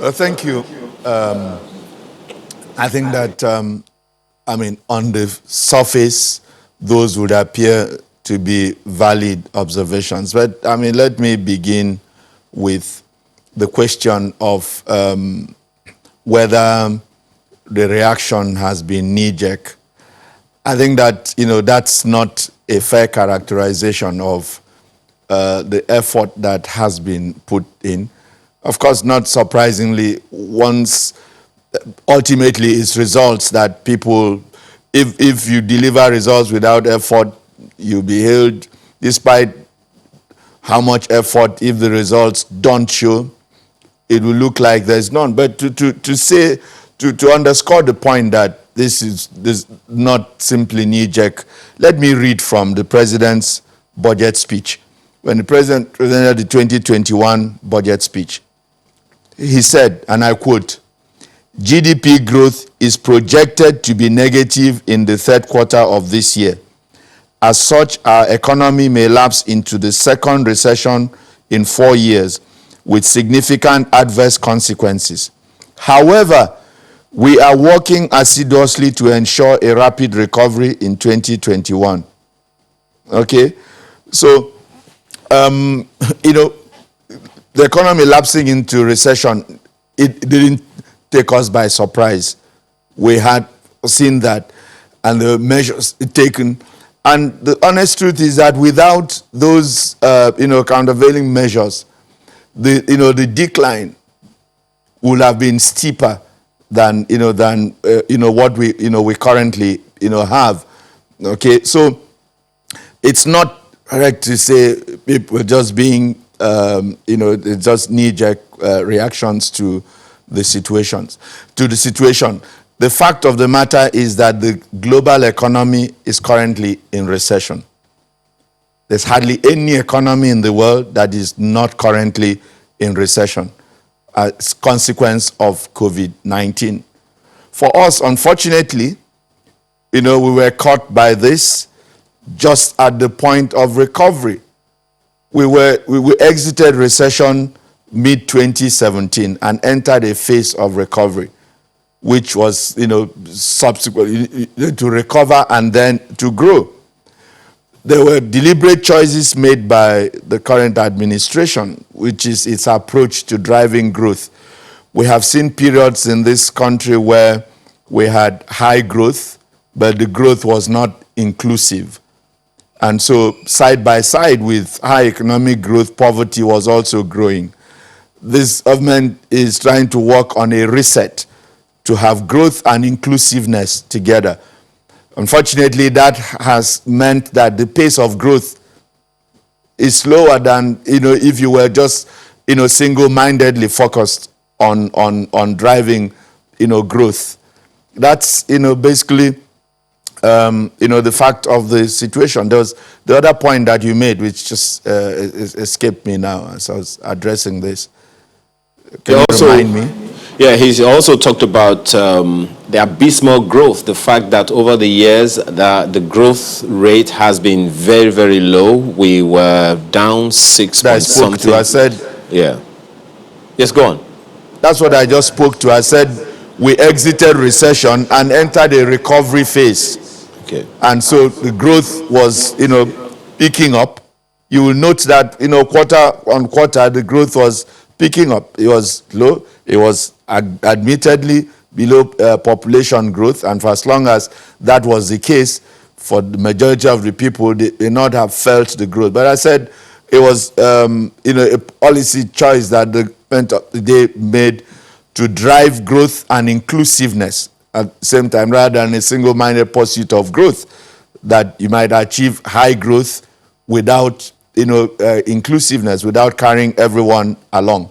Well, thank you. I think that, on the surface, those would appear to be valid observations. But, let me begin with the question of whether the reaction has been knee-jerk. I think that, that's not a fair characterization of the effort that has been put in. Of course, not surprisingly, ultimately it's results that people, if you deliver results without effort, you'll be hailed, despite how much effort, if the results don't show, it will look like there's none. But to underscore the point that this is not simply knee-jerk, let me read from the president's budget speech. When the president presented the 2021 budget speech, he said, and I quote, "GDP growth is projected to be negative in the third quarter of this year. As such, our economy may lapse into the second recession in 4 years with significant adverse consequences. However, we are working assiduously to ensure a rapid recovery in 2021. Okay? So, the economy lapsing into recession, it didn't take us by surprise. We had seen that and the measures taken. And the honest truth is that without those, countervailing measures, the decline would have been steeper than what we currently, have. Okay, so it's not correct to say people just being, just knee-jerk reactions to the situation. The fact of the matter is that the global economy is currently in recession. There's hardly any economy in the world that is not currently in recession as a consequence of COVID-19. For us, unfortunately, we were caught by this just at the point of recovery. We exited recession mid-2017 and entered a phase of recovery, which was, subsequently to recover and then to grow. There were deliberate choices made by the current administration, which is its approach to driving growth. We have seen periods in this country where we had high growth, but the growth was not inclusive. And so, side by side with high economic growth, poverty was also growing. This government is trying to work on a reset to have growth and inclusiveness together. Unfortunately, that has meant that the pace of growth is slower than, if you were just, single-mindedly focused on driving, growth. That's, basically, the fact of the situation. There was the other point that you made, which just escaped me now as I was addressing this. Can you remind me? Yeah, he's also talked about the abysmal growth, the fact that over the years, the growth rate has been very, very low. We were down 6 point something. I said... Yeah. Yes, go on. That's what I just spoke to. I said we exited recession and entered a recovery phase. Okay. And so the growth was, picking up. You will note that, quarter on quarter, the growth was picking up. It was low. It was admittedly below population growth. And for as long as that was the case, for the majority of the people, they may not have felt the growth. But I said it was, a policy choice that the government of the day made to drive growth and inclusiveness at the same time, rather than a single-minded pursuit of growth, that you might achieve high growth without, inclusiveness, without carrying everyone along.